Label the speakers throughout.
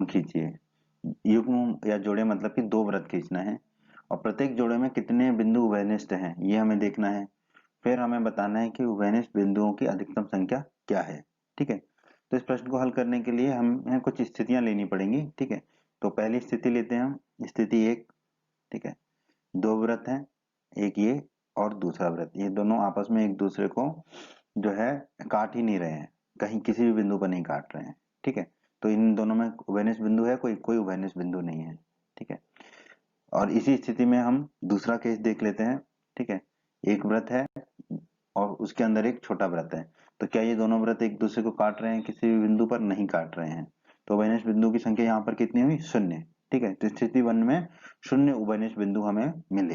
Speaker 1: खींचिए। युग्म या जोड़े मतलब कि दो वृत्त खींचना है, और प्रत्येक जोड़े में कितने बिंदु उभयनिष्ठ हैं ये हमें देखना है। फिर हमें बताना है कि उभयनिष्ठ बिंदुओं की अधिकतम संख्या क्या है। ठीक है, तो इस प्रश्न को हल करने के लिए हमें कुछ स्थितियां लेनी पड़ेंगी। ठीक है, तो पहली स्थिति लेते हैं हम, स्थिति एक। ठीक है, दो वृत्त हैं, एक ये और दूसरा वृत्त, ये दोनों आपस में एक दूसरे को जो है काट ही नहीं रहे हैं, कहीं किसी भी बिंदु पर नहीं काट रहे हैं। ठीक है, तो इन दोनों में उभयनिष्ठ बिंदु है, कोई कोई उभयनिष्ठ बिंदु नहीं है। ठीक है, और इसी स्थिति में हम दूसरा केस देख लेते हैं। ठीक है, एक वृत्त है और उसके अंदर एक छोटा वृत्त है, तो क्या ये दोनों वृत्त एक दूसरे को काट रहे हैं? किसी भी बिंदु पर नहीं काट रहे हैं, तो उभयनिष्ठ बिंदु की संख्या यहाँ पर कितनी हुई? शून्य। ठीक है, तो स्थिति वन में शून्य उभयनिष्ठ बिंदु हमें मिले।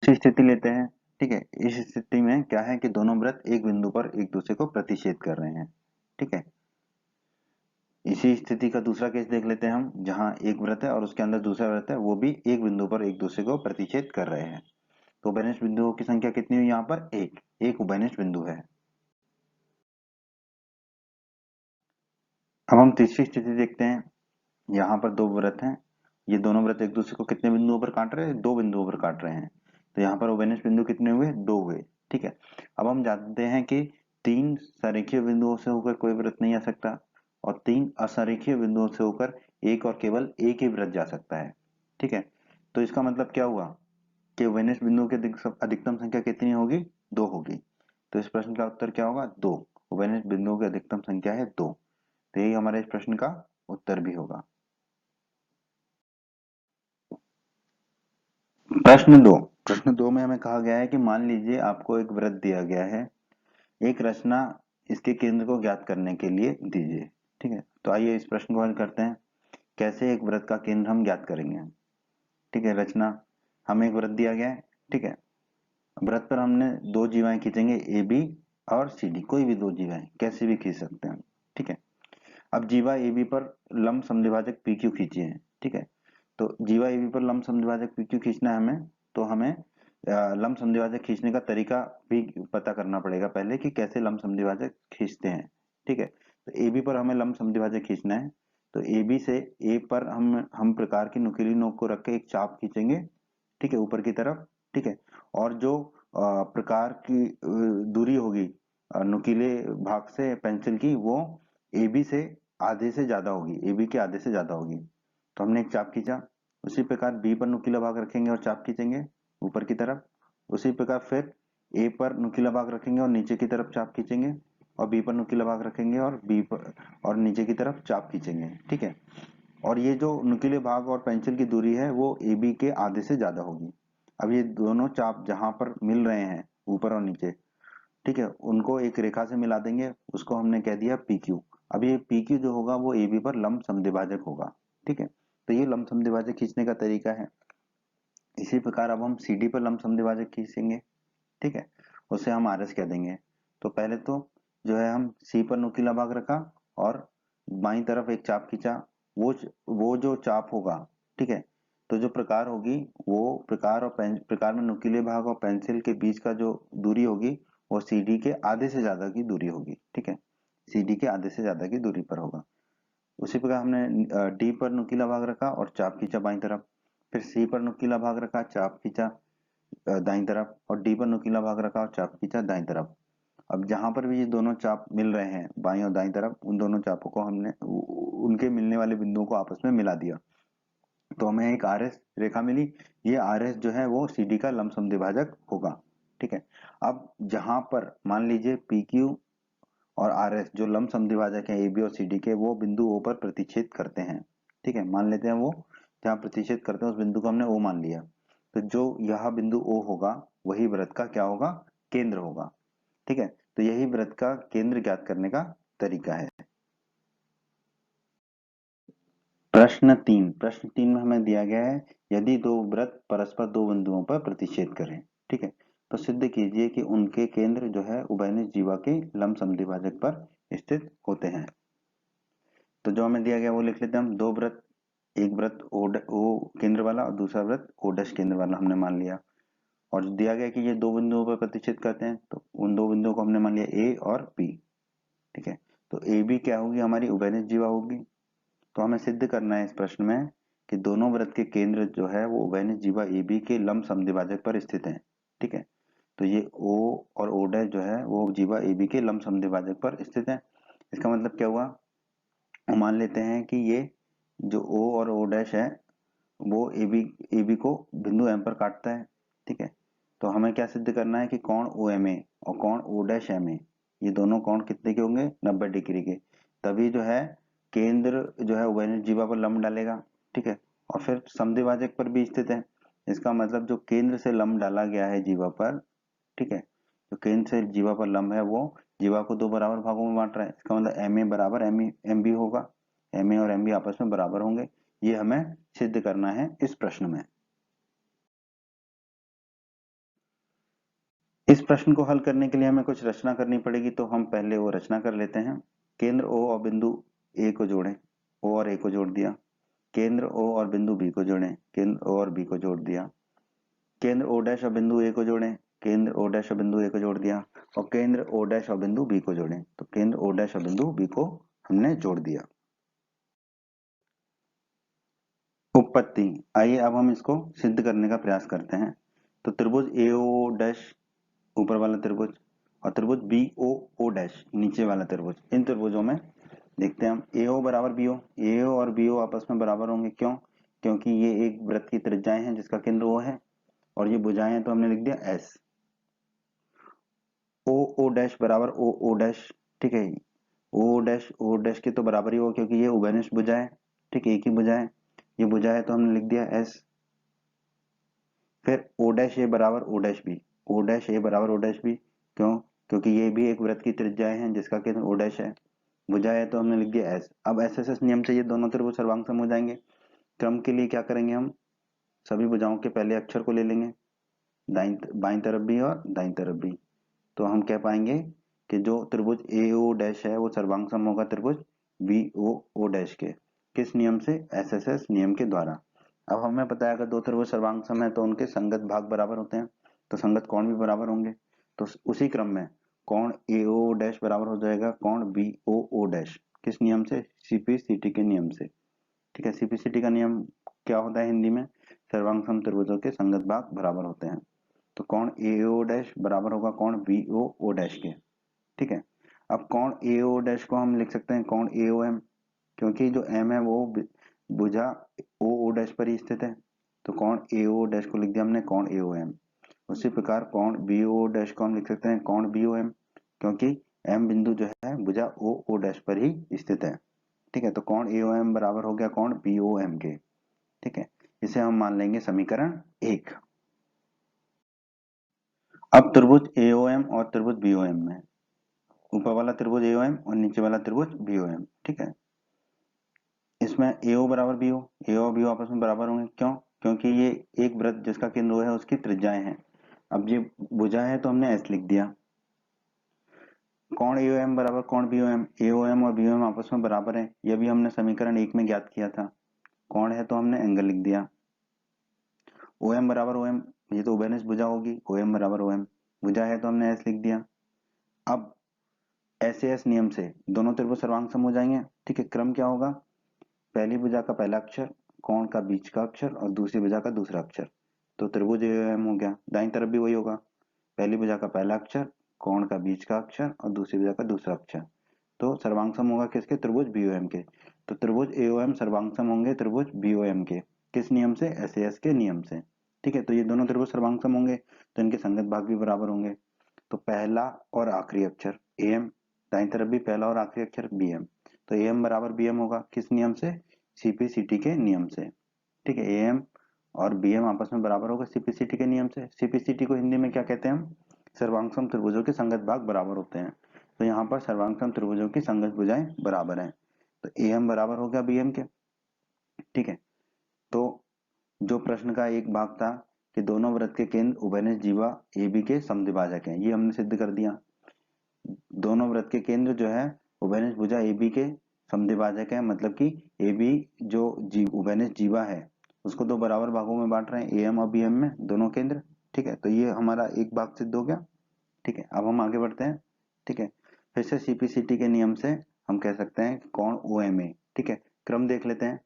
Speaker 1: इसी स्थिति लेते हैं। ठीक है, इस स्थिति में क्या है कि दोनों वृत्त एक बिंदु पर एक दूसरे को प्रतिच्छेद कर रहे हैं। ठीक है, इसी स्थिति का दूसरा केस देख लेते हैं हम, जहां एक वृत्त है और उसके अंदर दूसरा वृत्त है, वो भी एक बिंदु पर एक दूसरे को प्रतिच्छेद कर रहे हैं। तो उभयनिष्ठ बिंदुओं की संख्या कितनी हुई यहाँ पर? एक, एक उभयनिष्ठ बिंदु है। अब हम तीसरी स्थिति देखते हैं। यहाँ पर दो वृत्त हैं, ये दोनों वृत्त एक दूसरे को कितने बिंदुओं पर काट रहे हैं? दो बिंदुओं पर काट रहे हैं, तो यहाँ पर उभयनिष्ठ बिंदु कितने हुए? दो हुए। ठीक है, अब हम जानते हैं कि तीन सरेखीय बिंदुओं से होकर कोई वृत्त नहीं आ सकता, और तीन असरेखीय बिंदुओं से होकर एक और केवल एक ही वृत्त जा सकता है। ठीक है, तो इसका मतलब क्या हुआ कि उभयनिष्ठ बिंदुओं की अधिकतम संख्या कितनी होगी? दो होगी। तो इस प्रश्न का उत्तर क्या होगा? दो। उभयनिष्ठ बिंदुओं की अधिकतम संख्या है दो, तो यही हमारे इस प्रश्न का उत्तर भी होगा। प्रश्न दो। प्रश्न दो में हमें कहा गया है कि मान लीजिए आपको एक वृत्त दिया गया है, एक रचना इसके केंद्र को ज्ञात करने के लिए दीजिए। ठीक है, तो आइए इस प्रश्न को हल करते हैं। कैसे एक वृत्त का केंद्र हम ज्ञात करेंगे? ठीक है, रचना, हमें एक वृत्त दिया गया है। ठीक है, वृत्त पर हमने दो जीवाएं खींचेंगे, ए बी और सी डी, कोई भी दो जीवाएं कैसे भी खींच सकते हैं। ठीक है, अब जीवा ए बी पर लंब समद्विभाजक पी क्यू खींचिए है। ठीक है, तो जीवा ए बी पर लंब समद्विभाजक पी क्यू खींचना है हमें, तो हमें लंब समद्विभाजक खींचने का तरीका भी पता करना पड़ेगा पहले कि कैसे लंब समद्विभाजक खींचते हैं। ठीक है, तो ए बी पर हमें लंब समद्विभाजक खींचना है, तो ए बी से ए पर हम प्रकार की नुकीली नोक को रख के एक चाप खींचेंगे। ठीक है, ऊपर की तरफ। ठीक है, और जो प्रकार की दूरी होगी नुकीले भाग से पेंसिल की, वो ए बी से आधे से ज्यादा होगी, ए बी के आधे से ज्यादा होगी। तो हमने एक चाप खींचा, उसी प्रकार बी पर नुकीला भाग रखेंगे और चाप खींचेंगे ऊपर की तरफ। उसी प्रकार फिर ए पर नुकीला भाग रखेंगे और नीचे की तरफ चाप खींचेंगे, और बी पर नुकीला भाग रखेंगे और बी पर और नीचे की तरफ चाप खींचेंगे। ठीक है, और ये जो नुकीले भाग और पेंसिल की दूरी है वो ए बी के आधे से ज्यादा होगी। अब ये दोनों चाप जहां पर मिल रहे हैं, ऊपर और नीचे, ठीक है, उनको एक रेखा से मिला देंगे, उसको हमने कह दिया पी क्यू। अब ये पी क्यू जो होगा वो ए बी पर लंब समद्विभाजक होगा। ठीक है, तो ये लंब समद्विभाजक खींचने का तरीका है। इसी प्रकार अब हम सी डी पर लंब समद्विभाजक खींचेंगे। ठीक है, उसे हम आर एस कह देंगे। तो पहले तो जो है हम सी पर नुकीला भाग रखा और बाईं तरफ एक चाप खींचा, वो जो चाप होगा, ठीक है, तो जो प्रकार होगी, वो प्रकार और प्रकार में नुकीले भाग और पेंसिल के बीच का जो दूरी होगी वो सी डी के आधे से ज्यादा की दूरी होगी। ठीक है, सी डी के आधे से ज्यादा की दूरी पर होगा। उसी प्रकार हमने डी पर नुकीला भाग रखा और चाप खींचा बाईं तरफ, फिर सी पर नुकीला भाग रखा, चाप खींचा दाईं तरफ, और डी पर नुकीला भाग रखा और चाप खींचा दाईं तरफ। अब जहां पर भी ये दोनों चाप मिल रहे हैं बाईं और दाईं तरफ, उन दोनों चापों को हमने उनके मिलने वाले बिंदुओं को आपस में मिला दिया, तो हमें एक आर एस रेखा मिली। ये आर एस जो है वो सी डी का लंब समद्विभाजक होगा। ठीक है, अब जहां पर मान लीजिए पी क्यू और आर एस जो लंब समद्विभाजक है ए बी और सी डी के, वो बिंदु ओ पर प्रतिच्छेद करते हैं। ठीक है, मान लेते हैं वो जहाँ प्रतिच्छेद करते हैं उस बिंदु को हमने ओ मान लिया, तो जो यह बिंदु ओ होगा वही वृत्त का क्या होगा? केंद्र होगा। ठीक है, तो यही वृत्त का केंद्र ज्ञात करने का तरीका है। प्रश्न तीन में हमें दिया गया है, यदि दो वृत्त परस्पर दो बिंदुओं पर प्रतिच्छेद करें। ठीक है, तो सिद्ध कीजिए कि उनके केंद्र जो है उभयनिष्ठ जीवा के लंब समद्विभाजक पर स्थित होते हैं। तो जो हमें दिया गया वो लिख लेते हैं हम, दो वृत्त, एक वृत्त ओ केंद्र वाला और दूसरा वृत्त ओ डैश केंद्र वाला हमने मान लिया, और जो दिया गया कि ये दो बिंदुओं पर प्रतिच्छेद करते हैं, तो उन दो बिंदुओं को हमने मान लिया ए और बी। ठीक है, तो ए बी क्या होगी? हमारी उभयनिष्ठ जीवा होगी। तो हमें सिद्ध करना है इस प्रश्न में कि दोनों वृत्त के केंद्र जो है वो उभयनिष्ठ जीवा AB के लंब समद्विभाजक पर स्थित है। ठीक है, तो ये O और O डैश जो है वो जीवा AB के लंब समद्विभाजक पर स्थित है। इसका मतलब क्या हुआ, मान लेते हैं कि ये जो O और O डैश है वो AB को बिंदु M पर काटता है। ठीक है, तो हमें क्या सिद्ध करना है कि कोण OMA और कोण O डैश MA ये दोनों कोण कितने के होंगे, 90 डिग्री के। तभी जो है केंद्र जो है उभयनिष्ठ जीवा पर लंब डालेगा। ठीक है, और फिर समद्विभाजक पर भी स्थित है। इसका मतलब जो केंद्र से लंब डाला गया है जीवा पर, ठीक है, जो केंद्र से जीवा पर लंब है वो जीवा को दो बराबर भागों में बांट रहा है। इसका मतलब MA बराबर MB होगा, MA और MB आपस में बराबर होंगे। ये हमें सिद्ध करना है इस प्रश्न में। इस प्रश्न को हल करने के लिए हमें कुछ रचना करनी पड़ेगी, तो हम पहले वो रचना कर लेते हैं। केंद्र O और बिंदु A को जोड़ें, O और A को जोड़ दिया। केंद्र O और बिंदु B को जोड़ें, केंद्र O और B को जोड़ दिया। केंद्र O डैश और बिंदु A को जोड़ें, केंद्र O डैश और बिंदु A को जोड़ दिया। और केंद्र O डैश और बिंदु B को जोड़ें, तो केंद्र O डैश और बिंदु B को हमने जोड़ दिया। उपपत्ति, आइए अब हम इसको सिद्ध करने का प्रयास करते हैं। तो त्रिभुज AO डैश ऊपर वाला त्रिभुज और त्रिभुज BOO डैश नीचे वाला त्रिभुज, इन त्रिभुजों में देखते हैं हम AO बराबर BO, AO और BO आपस में बराबर होंगे। क्यों? क्योंकि ये एक वृत्त की त्रिज्याएं हैं जिसका केंद्र O है और ये भुजाएं हैं, तो हमने लिख दिया S। OO डैश बराबर OO डैश, ठीक है, O डैश के तो बराबर ही होगा क्योंकि ये उभयनिष्ठ भुजा है। ठीक है, एक ही भुजा है, ये भुजा है तो हमने लिख दिया S। फिर O डैश A बराबर O dash B, O dash A बराबर O डैश B, क्यों? क्योंकि ये भी एक वृत्त की त्रिज्याएं हैं जिसका केंद्र O डैश है, भुजा है तो हमने लिख दिया S। अब SSS नियम से ये दोनों त्रिभुज सर्वांग सम हो जाएंगे। क्रम के लिए क्या करेंगे, हम सभी भुजाओं के पहले अक्षर को ले लेंगे, दाईं बाईं तरफ भी और दाईं तरफ भी। तो हम कह पाएंगे कि जो त्रिभुज AO डैश है वो सर्वांग सम होगा त्रिभुज BOO डैश के। किस नियम से? SSS नियम के द्वारा। अब हमें पता है अगर दो त्रिभुज सर्वांग सम है तो उनके संगत भाग बराबर होते हैं, तो संगत कोण भी बराबर होंगे। तो उसी क्रम में कोण AO डैश बराबर हो जाएगा कोण BOO डैश। किस नियम से? CPCT के नियम से। ठीक है, CPCT का नियम क्या होता है हिंदी में? सर्वांग सम त्रिभुजों के संगत भाग बराबर होते हैं। तो कोण AO डैश बराबर होगा कोण BOO डैश के। ठीक है, अब कोण AO डैश को हम लिख सकते हैं कोण AOM, क्योंकि जो M है वो भुजा OO डैश पर ही स्थित है, तो कोण AO डैश को लिख दिया हमने कोण AOM। उसी प्रकार कोण BO डैश को हम लिख सकते हैं कोण BOM, क्योंकि M बिंदु जो है भुजा OO डैश पर ही स्थित है। ठीक है, तो कोण AOM बराबर हो गया कोण BOM के। ठीक है, इसे हम मान लेंगे समीकरण 1। अब त्रिभुज AOM और त्रिभुज BOM में, ऊपर वाला त्रिभुज AOM और नीचे वाला त्रिभुज BOM। ठीक है, इसमें AO बराबर BO, AO और BO आपस में बराबर होंगे। क्यों? क्योंकि ये एक वृत्त जिसका केंद्र O है उसकी त्रिज्याएं हैं। अब ये भुजा है तो हमने S लिख दिया। कोण AOM बराबर कोण BOM, AOM और BOM आपस में बराबर है, यह भी हमने समीकरण 1 में ज्ञात किया था। कोण है तो हमने एंगल लिख दिया। OM बराबर OM, ये तो उभयनिष्ठ भुजा होगी, OM बराबर OM, भुजा है तो हमने S लिख दिया। अब SAS नियम से दोनों त्रिभुज सर्वांग सम हो जाएंगे। ठीक है, क्रम क्या होगा? पहली भुजा का पहला अक्षर, कोण का बीच का अक्षर और दूसरी भुजा का दूसरा अक्षर, तो त्रिभुज AOM हो गया। दाईं तरफ भी वही होगा, पहली भुजा का पहला अक्षर, कोण का बीच का अक्षर और दूसरी भुजा का दूसरा अक्षर, तो सर्वांग सम होगा किसके? त्रिभुज BOM के। तो त्रिभुज AOM सर्वांग सम होंगे त्रिभुज BOM के। किस नियम से? SAS के नियम से। ठीक है, तो ये दोनों त्रिभुज सर्वांग सम होंगे तो इनके संगत भाग भी बराबर होंगे। तो पहला और आखिरी अक्षर AM, दाईं तरफ भी पहला और आखिरी अक्षर BM, तो AM बराबर BM होगा। किस नियम से? CPCT के नियम से। ठीक है, AM और BM आपस में बराबर होगा CPCT के नियम से। CPCT को हिंदी में क्या कहते हैं हम? सर्वांग सम त्रिभुजों के संगत भाग बराबर होते हैं। तो यहाँ पर सर्वांग सम त्रिभुजों की संगत भुजाएं बराबर हैं, तो AM बराबर हो गया BM के। ठीक है, तो जो प्रश्न का एक भाग था कि दोनों वृत्त के केंद्र उभयनिष्ठ जीवा AB के समद्विभाजक हैं, ये हमने सिद्ध कर दिया। दोनों वृत्त के केंद्र जो है उभयनिष्ठ भुजा AB के समद्विभाजक है, मतलब कि AB जो उभयनिष्ठ जीवा है उसको दो बराबर भागों में बांट रहे हैं, AM और BM में दोनों केंद्र। ठीक है, तो ये हमारा एक भाग सिद्ध हो गया। ठीक है, अब हम आगे बढ़ते हैं। ठीक है, फिर से CPCT के नियम से हम कह सकते हैं कोण OMA, ठीक है, क्रम देख लेते हैं।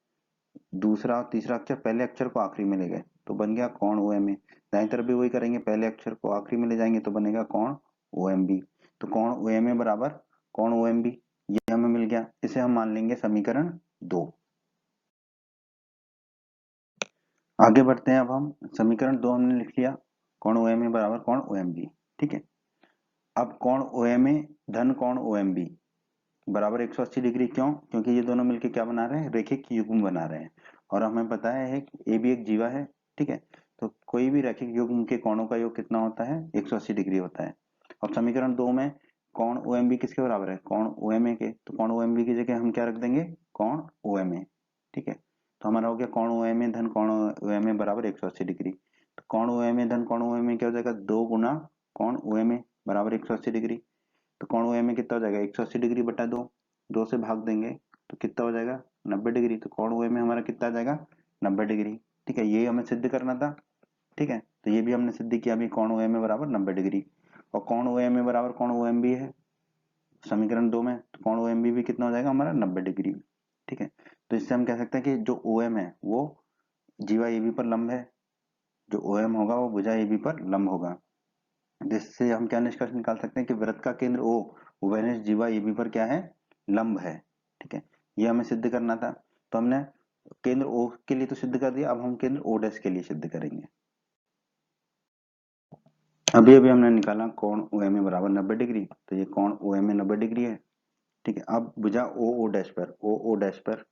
Speaker 1: दूसरा और तीसरा अक्षर पहले अक्षर को आखिरी में ले गए तो बन गया कोण OMA। दाईं तरफ भी वही करेंगे, पहले अक्षर को आखिरी में ले जाएंगे तो बनेगा कोण OMB। तो कोण OMA बराबर कोण OMB, ये हमें मिल गया। इसे हम मान लेंगे समीकरण 2। आगे बढ़ते हैं। अब हम समीकरण 2 हमने लिख लिया, कोण OMA बराबर कोण OMB। ठीक है, अब कोण OMA धन कोण OMB बराबर 180 डिग्री। क्यों? क्योंकि ये दोनों मिलके क्या बना रहे हैं, रैखिक युग्म बना रहे हैं। और हमें पता है कि ए भी एक जीवा है। ठीक है, तो कोई भी रैखिक युग्म के कोणों का योग कितना होता है, 180 डिग्री होता है। अब समीकरण 2 में कोण OMB किसके बराबर है, कोण OMA के। तो कोण OMB की जगह हम क्या रख देंगे, कोण OMA। ठीक है, तो हमारा हो गया कोण OMA धन कोण OMA बराबर 180 डिग्री। तो कोण OMA धन कोण OMA क्या हो जाएगा, 2 गुना कोण OMA बराबर 180 डिग्री। तो कोण OMA कितना हो जाएगा, 180 डिग्री बटा 2, 2 से भाग देंगे तो कितना हो जाएगा, 90 डिग्री। तो कोण OMA हमारा कितना आ जाएगा, 90 डिग्री। ठीक है, ये हमें सिद्ध करना था। ठीक है, तो ये भी हमने सिद्ध किया अभी, कोण OMA बराबर 90 डिग्री। और कोण OMA बराबर कोण OMB है समीकरण 2 में, तो कोण OMB भी कितना हो जाएगा हमारा, 90 डिग्री। ठीक है, तो इससे हम कह सकते हैं कि जो OM है वो जीवा AB पर लंब है, जो OM होगा वो भुजा AB पर लंब होगा। जिससे हम क्या निष्कर्ष निकाल सकते हैं कि वृत्त का केंद्र O उभयनिष्ठ जीवा AB पर क्या है, लंब है। ठीक है, ये हमें सिद्ध करना था। तो हमने केंद्र O के लिए तो सिद्ध कर दिया, अब हम केंद्र O' के लिए सिद्ध करेंगे। अभी अभी हमने निकाला कोण OMA बराबर 90 डिग्री, तो ये कोण OMA 90 डिग्री है। ठीक है, अब भुजा OO' पर,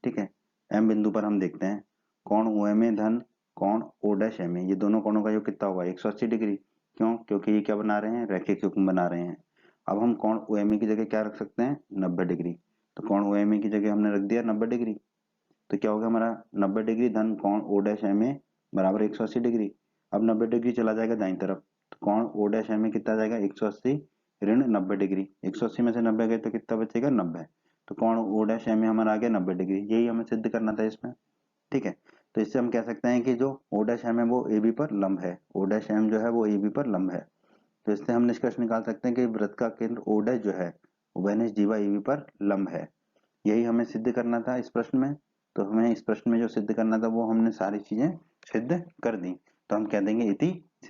Speaker 1: ठीक है, M बिंदु पर हम देखते हैं कोण OMA धन कोण O'MA, ये दोनों कोणों का योग कितना होगा, 180 डिग्री। क्यों? क्योंकि ये क्या बना रहे हैं, रैखिक युग्म बना रहे हैं। अब हम कोण OMA की जगह क्या रख सकते हैं, 90 डिग्री। तो कोण OMA की जगह हमने रख दिया 90 डिग्री। तो क्या होगा हमारा, 90 डिग्री धन कोण O'MA बराबर 180 डिग्री। अब 90 डिग्री चला जाएगा दाईं तरफ, तो कोण O'MA कितना आ जाएगा, 180 ऋण 90 डिग्री। 180 में से 90 गए तो कितना बचेगा, 90। तो कोण O'MA हमारा आ गया 90 डिग्री। यही हमें सिद्ध करना था इसमें। ठीक है, तो इससे हम कह सकते हैं कि जो O'M है वो AB पर लंब है, O'M जो है वो AB पर लंब है। तो इससे हम निष्कर्ष निकाल सकते हैं कि वृत्त का केंद्र O' जो है उभयनिष्ठ जीवा AB पर लंब है। यही हमें सिद्ध करना था इस प्रश्न में। तो हमें इस प्रश्न में जो सिद्ध करना था वो हमने सारी चीजें सिद्ध कर दी। तो हम कह देंगे इति